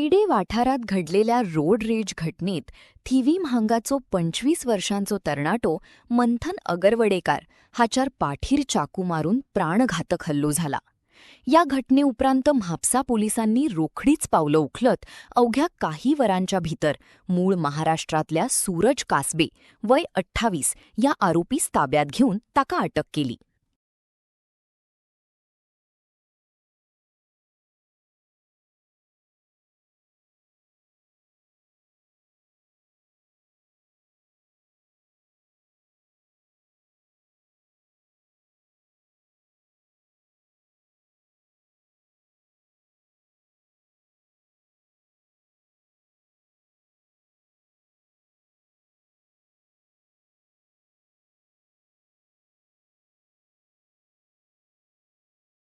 पेडे वाठारात घडलेल्या रोड रेज घटनेत थिवीम हांगाचो 25 वर्षांचो तरणाटो मंथन अगरवडेकार हाच्यार पाठीर चाकू मारून प्राणघातक हल्लो झाला. या घटने उपरांत म्हापसा पोलिसांनी रोखडीच पावलं उखलत अवघ्या काही वरांच्या भितर मूळ महाराष्ट्रातल्या सूरज कासबे वय 28 या आरोपीस ताब्यात घेऊन ताका अटक केली.